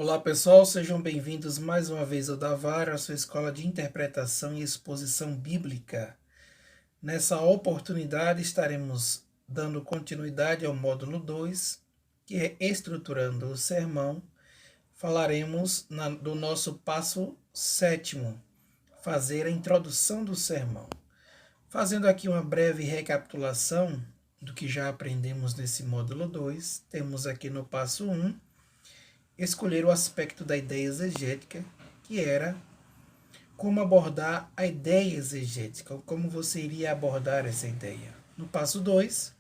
Olá pessoal, sejam bem-vindos mais uma vez ao Davar, a sua escola de interpretação e exposição bíblica. Nessa oportunidade estaremos dando continuidade ao módulo 2, que é estruturando o sermão. Falaremos do nosso passo sétimo, fazer a introdução do sermão. Fazendo aqui uma breve recapitulação do que já aprendemos nesse módulo 2, temos aqui no passo 1, escolher o aspecto da ideia exegética, que era como abordar a ideia exegética, como você iria abordar essa ideia. No passo 2,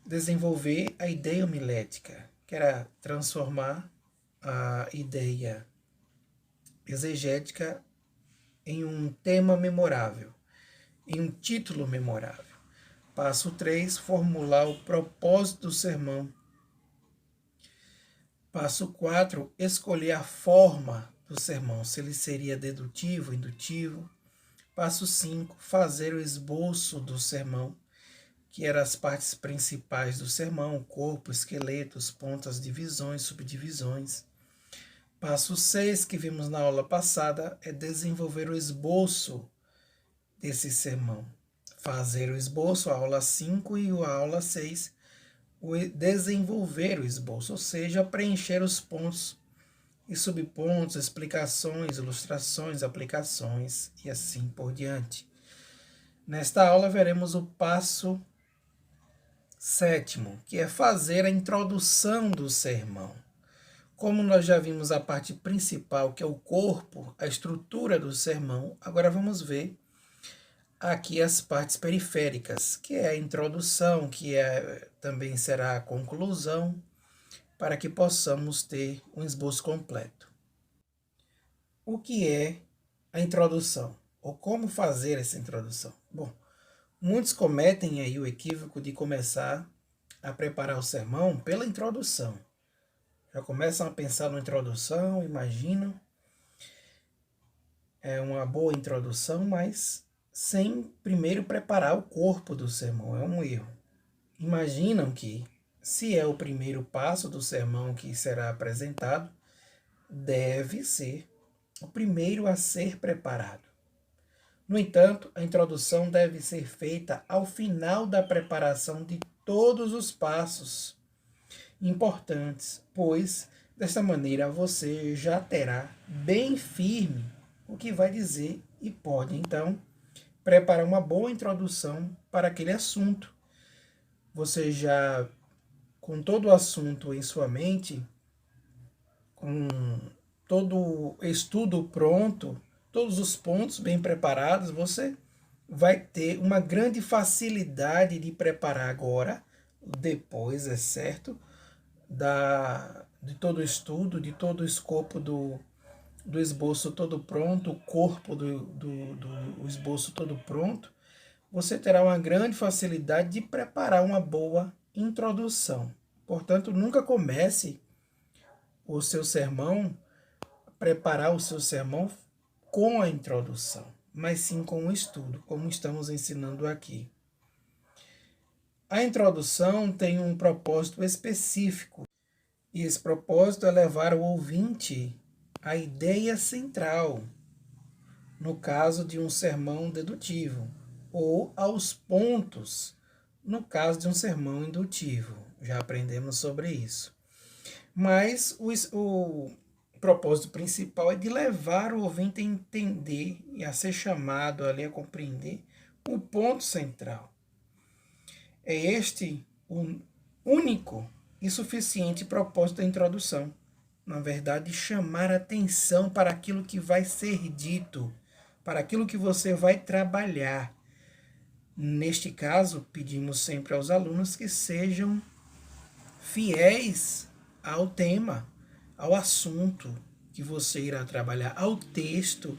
desenvolver a ideia homilética, que era transformar a ideia exegética em um tema memorável, em um título memorável. Passo 3, formular o propósito do sermão. Passo 4, escolher a forma do sermão, se ele seria dedutivo, indutivo. Passo 5, fazer o esboço do sermão, que eram as partes principais do sermão, o corpo, esqueleto, os pontos, divisões, subdivisões. Passo 6, que vimos na aula passada, é desenvolver o esboço desse sermão. Fazer o esboço, a aula 5 e a aula 6, desenvolver o esboço, ou seja, preencher os pontos e subpontos, explicações, ilustrações, aplicações e assim por diante. Nesta aula veremos o passo sétimo, que é fazer a introdução do sermão. Como nós já vimos a parte principal, que é o corpo, a estrutura do sermão, agora vamos ver aqui as partes periféricas, que é a introdução, que também será a conclusão, para que possamos ter um esboço completo. O que é a introdução? Ou como fazer essa introdução? Bom, muitos cometem aí o equívoco de começar a preparar o sermão pela introdução. Já começam a pensar na introdução, imaginam. É uma boa introdução, mas sem primeiro preparar o corpo do sermão. É um erro. Imaginam que, se é o primeiro passo do sermão que será apresentado, deve ser o primeiro a ser preparado. No entanto, a introdução deve ser feita ao final da preparação de todos os passos importantes, pois desta maneira você já terá bem firme o que vai dizer e pode, então, preparar uma boa introdução para aquele assunto. Você já, com todo o assunto em sua mente, com todo o estudo pronto, todos os pontos bem preparados, você vai ter uma grande facilidade de preparar agora, depois, é certo, de todo o estudo, de todo o escopo do esboço todo pronto, o corpo do esboço todo pronto, você terá uma grande facilidade de preparar uma boa introdução. Portanto, nunca comece o seu sermão, preparar o seu sermão com a introdução, mas sim com o estudo, como estamos ensinando aqui. A introdução tem um propósito específico, e esse propósito é levar o ouvinte à ideia central, no caso de um sermão dedutivo, ou aos pontos, no caso de um sermão indutivo. Já aprendemos sobre isso. Mas o propósito principal é de levar o ouvinte a entender e a ser chamado ali a compreender o ponto central. É este o único e suficiente propósito da introdução. Na verdade, chamar atenção para aquilo que vai ser dito, para aquilo que você vai trabalhar. Neste caso, pedimos sempre aos alunos que sejam fiéis ao tema, ao assunto que você irá trabalhar, ao texto,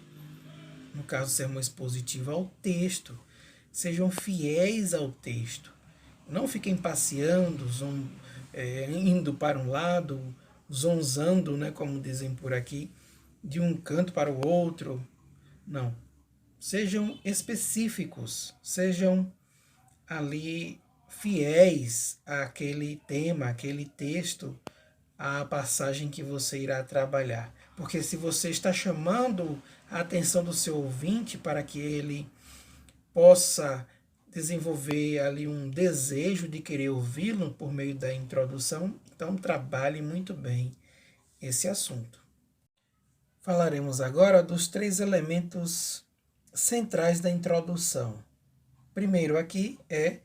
no caso do sermão expositivo, ao texto. Sejam fiéis ao texto. Não fiquem passeando, indo para um lado, zonzando, né, como dizem por aqui, de um canto para o outro. Não. Sejam específicos, sejam ali fiéis àquele tema, àquele texto, a passagem que você irá trabalhar. Porque se você está chamando a atenção do seu ouvinte para que ele possa desenvolver ali um desejo de querer ouvi-lo por meio da introdução, então trabalhe muito bem esse assunto. Falaremos agora dos 3 elementos centrais da introdução. Primeiro aqui é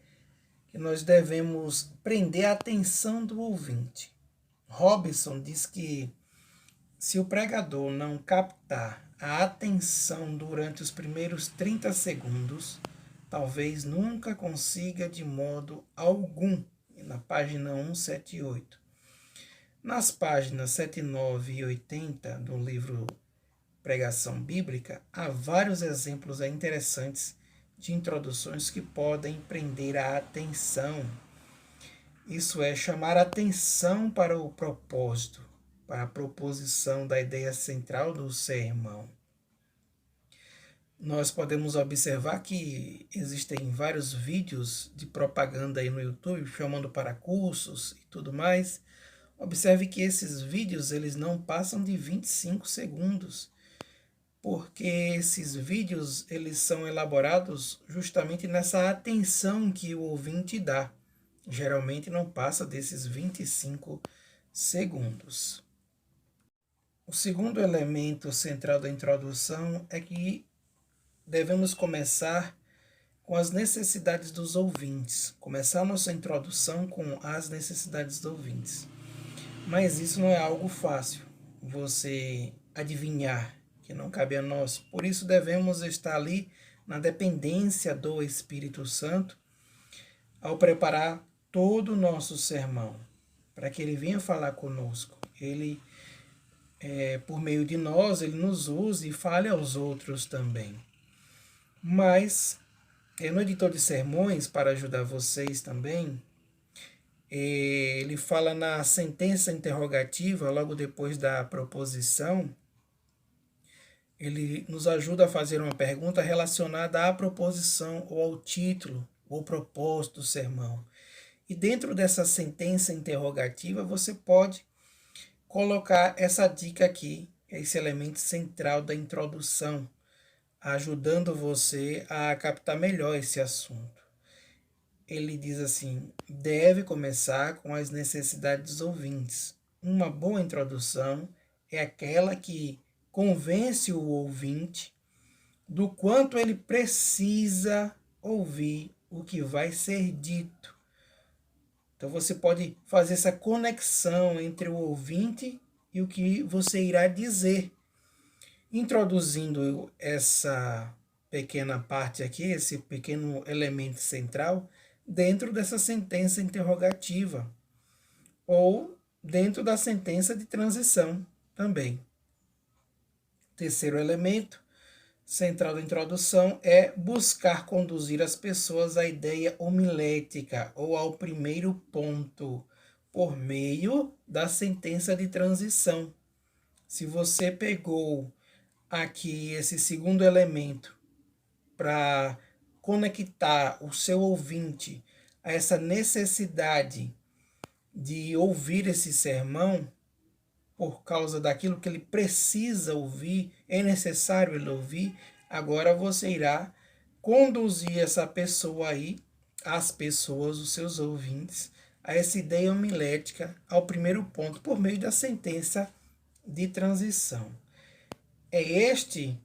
que nós devemos prender a atenção do ouvinte. Robinson diz que se o pregador não captar a atenção durante os primeiros 30 segundos, talvez nunca consiga de modo algum, na página 178. Nas páginas 79 e 80 do livro Pregação Bíblica, há vários exemplos interessantes de introduções que podem prender a atenção. Isso é, chamar a atenção para o propósito, para a proposição da ideia central do sermão. Nós podemos observar que existem vários vídeos de propaganda aí no YouTube chamando para cursos e tudo mais. Observe que esses vídeos eles não passam de 25 segundos, porque esses vídeos eles são elaborados justamente nessa atenção que o ouvinte dá. Geralmente não passa desses 25 segundos. O segundo elemento central da introdução é que devemos começar com as necessidades dos ouvintes. Começar nossa introdução com as necessidades dos ouvintes. Mas isso não é algo fácil, você adivinhar, que não cabe a nós. Por isso devemos estar ali na dependência do Espírito Santo ao preparar todo o nosso sermão, para que ele venha falar conosco. Ele, por meio de nós, ele nos use e fale aos outros também. Mas, no editor de sermões, para ajudar vocês também, ele fala na sentença interrogativa, logo depois da proposição, ele nos ajuda a fazer uma pergunta relacionada à proposição ou ao título ou propósito do sermão. E dentro dessa sentença interrogativa, você pode colocar essa dica aqui, esse elemento central da introdução, ajudando você a captar melhor esse assunto. Ele diz assim: deve começar com as necessidades dos ouvintes. Uma boa introdução é aquela que convence o ouvinte do quanto ele precisa ouvir o que vai ser dito. Então você pode fazer essa conexão entre o ouvinte e o que você irá dizer. Introduzindo essa pequena parte aqui, esse pequeno elemento central, dentro dessa sentença interrogativa ou dentro da sentença de transição também. Terceiro elemento central da introdução é buscar conduzir as pessoas à ideia homilética ou ao primeiro ponto por meio da sentença de transição. Se você pegou aqui esse segundo elemento para conectar o seu ouvinte a essa necessidade de ouvir esse sermão, por causa daquilo que ele precisa ouvir, é necessário ele ouvir, agora você irá conduzir essa pessoa aí, as pessoas, os seus ouvintes, a essa ideia homilética, ao primeiro ponto, por meio da sentença de transição. É este,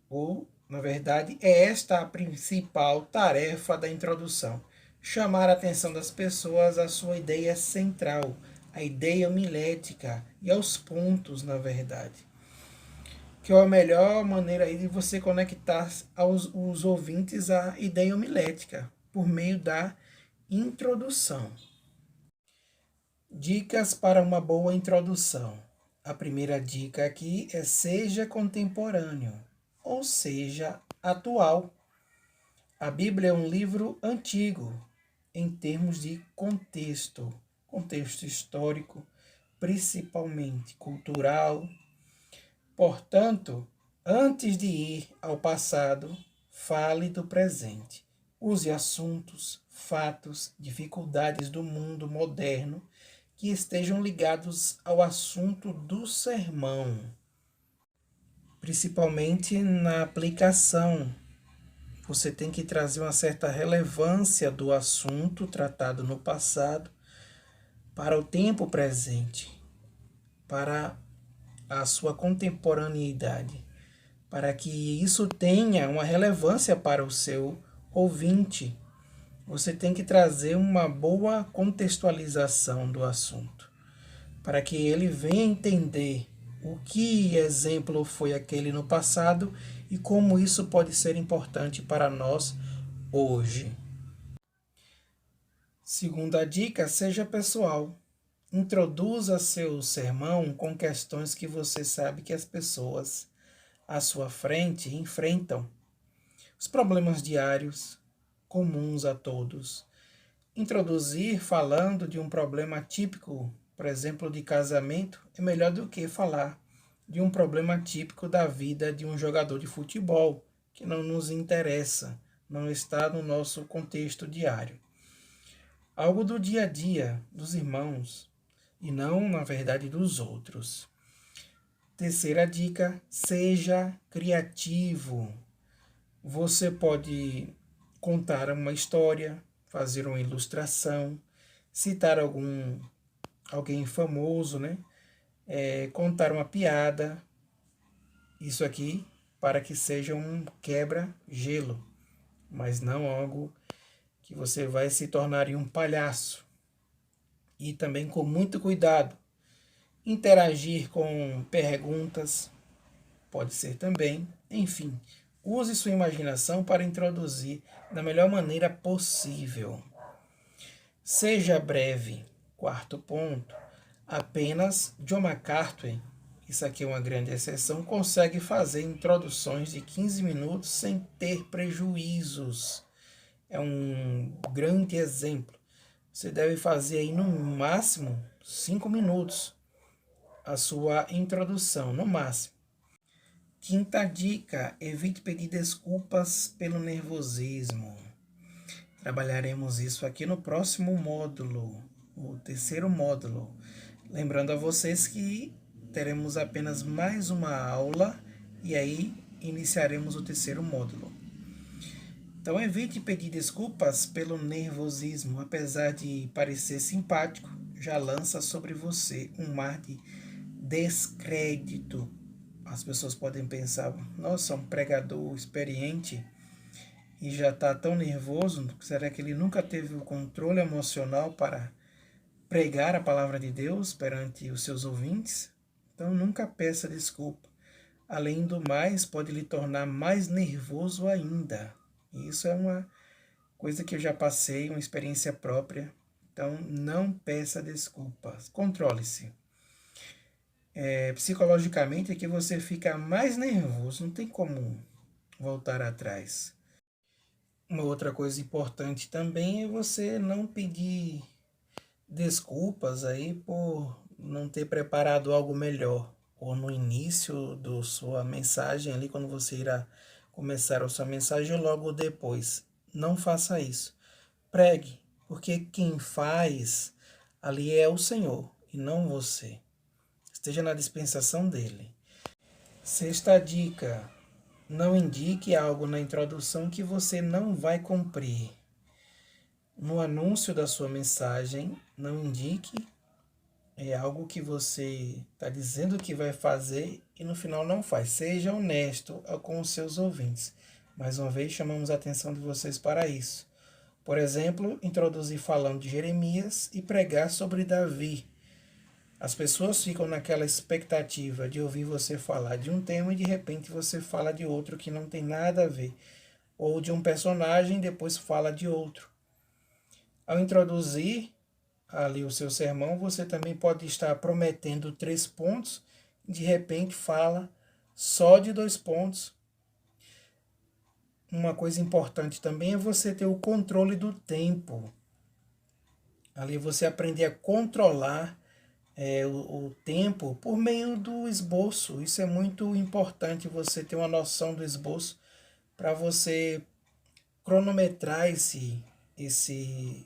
ou na verdade, é esta a principal tarefa da introdução: chamar a atenção das pessoas à sua ideia central, a ideia homilética e aos pontos, na verdade. Que é a melhor maneira aí de você conectar os ouvintes à ideia homilética, por meio da introdução. Dicas para uma boa introdução. A primeira dica aqui é: seja contemporâneo, ou seja, atual. A Bíblia é um livro antigo, em termos de contexto histórico, principalmente cultural. Portanto, antes de ir ao passado, fale do presente. Use assuntos, fatos, dificuldades do mundo moderno que estejam ligados ao assunto do sermão, principalmente na aplicação. Você tem que trazer uma certa relevância do assunto tratado no passado para o tempo presente, para a sua contemporaneidade, para que isso tenha uma relevância para o seu ouvinte. Você tem que trazer uma boa contextualização do assunto, para que ele venha entender o que exemplo foi aquele no passado e como isso pode ser importante para nós hoje. Segunda dica, seja pessoal. Introduza seu sermão com questões que você sabe que as pessoas à sua frente enfrentam. Os problemas diários, comuns a todos. Introduzir falando de um problema típico, por exemplo, de casamento, é melhor do que falar de um problema típico da vida de um jogador de futebol, que não nos interessa, não está no nosso contexto diário. Algo do dia a dia dos irmãos, e não, na verdade, dos outros. Terceira dica, seja criativo. Você pode contar uma história, fazer uma ilustração, citar alguém famoso, né? Contar uma piada. Isso aqui para que seja um quebra-gelo, mas não algo que você vai se tornar um palhaço. E também com muito cuidado. Interagir com perguntas pode ser também. Enfim, use sua imaginação para introduzir da melhor maneira possível. Seja breve. Quarto ponto. Apenas John MacArthur, isso aqui é uma grande exceção, consegue fazer introduções de 15 minutos sem ter prejuízos. É um grande exemplo. Você deve fazer aí no máximo 5 minutos a sua introdução, no máximo. Quinta dica, evite pedir desculpas pelo nervosismo. Trabalharemos isso aqui no próximo módulo, o terceiro módulo. Lembrando a vocês que teremos apenas mais uma aula e aí iniciaremos o terceiro módulo. Então evite pedir desculpas pelo nervosismo, apesar de parecer simpático, já lança sobre você um mar de descrédito. As pessoas podem pensar, nossa, um pregador experiente e já está tão nervoso, será que ele nunca teve o controle emocional para pregar a palavra de Deus perante os seus ouvintes? Então nunca peça desculpa. Além do mais, pode lhe tornar mais nervoso ainda. Isso é uma coisa que eu já passei, uma experiência própria. Então não peça desculpas. Controle-se. Psicologicamente é que você fica mais nervoso, não tem como voltar atrás. Uma outra coisa importante também é você não pedir desculpas aí por não ter preparado algo melhor, ou no início da sua mensagem ali, quando você irá começar a sua mensagem, ou logo depois. Não faça isso. Pregue, porque quem faz ali é o Senhor e não você. Esteja na dispensação dele. Sexta dica, não indique algo na introdução que você não vai cumprir. No anúncio da sua mensagem, não indique algo que você está dizendo que vai fazer e no final não faz. Seja honesto com os seus ouvintes. Mais uma vez, chamamos a atenção de vocês para isso. Por exemplo, introduzir falando de Jeremias e pregar sobre Davi. As pessoas ficam naquela expectativa de ouvir você falar de um tema e de repente você fala de outro que não tem nada a ver. Ou de um personagem e depois fala de outro. Ao introduzir ali o seu sermão, você também pode estar prometendo 3 pontos e de repente fala só de 2 pontos. Uma coisa importante também é você ter o controle do tempo. Ali você aprender a controlar o tempo por meio do esboço. Isso é muito importante, você ter uma noção do esboço para você cronometrar esse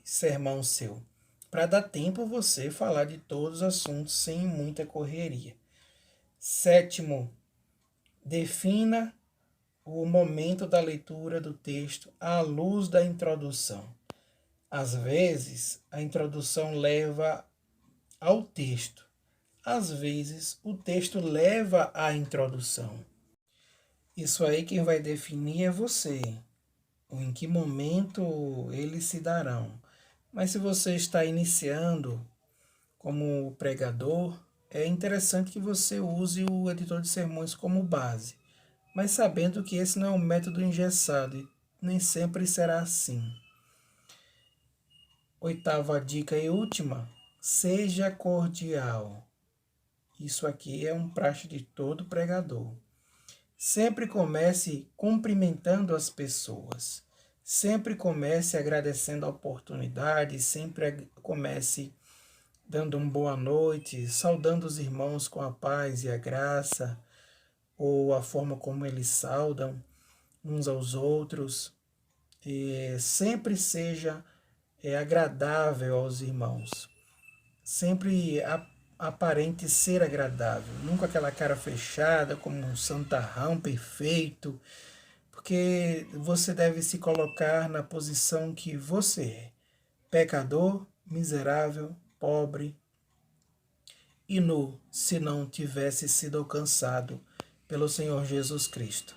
sermão seu. para dar tempo você falar de todos os assuntos sem muita correria. Sétimo, defina o momento da leitura do texto à luz da introdução. Às vezes, a introdução leva ao texto. Às vezes, o texto leva à introdução. Isso aí quem vai definir é você. Em que momento eles se darão. Mas se você está iniciando como pregador, é interessante que você use o editor de sermões como base, mas sabendo que esse não é um método engessado e nem sempre será assim. Oitava dica e última, seja cordial. Isso aqui é um praxe de todo pregador. Sempre comece cumprimentando as pessoas. Sempre comece agradecendo a oportunidade, sempre comece dando uma boa noite, saudando os irmãos com a paz e a graça, ou a forma como eles saudam uns aos outros. Sempre seja agradável aos irmãos. Sempre aparente ser agradável. Nunca aquela cara fechada, como um santarrão perfeito, porque você deve se colocar na posição que você é. Pecador, miserável, pobre e nu, se não tivesse sido alcançado pelo Senhor Jesus Cristo.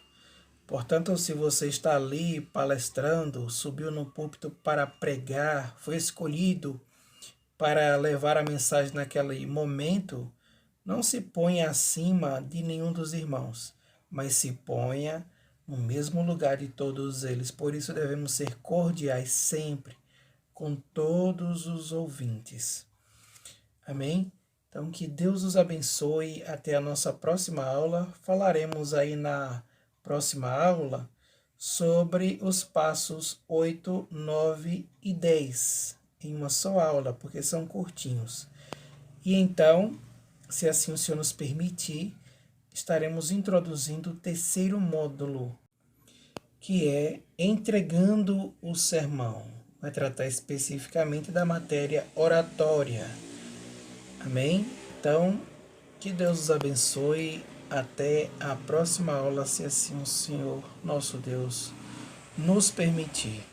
Portanto, se você está ali palestrando, subiu no púlpito para pregar, foi escolhido para levar a mensagem naquele momento, não se ponha acima de nenhum dos irmãos, mas se ponha no mesmo lugar de todos eles. Por isso devemos ser cordiais sempre com todos os ouvintes. Amém? Então, que Deus os abençoe. Até a nossa próxima aula. Falaremos aí na próxima aula sobre os passos 8, 9 e 10 em uma só aula, porque são curtinhos. E então, se assim o Senhor nos permitir, estaremos introduzindo o terceiro módulo, que é entregando o sermão. Vai tratar especificamente da matéria oratória. Amém? Então, que Deus os abençoe. Até a próxima aula, se assim o Senhor, nosso Deus, nos permitir.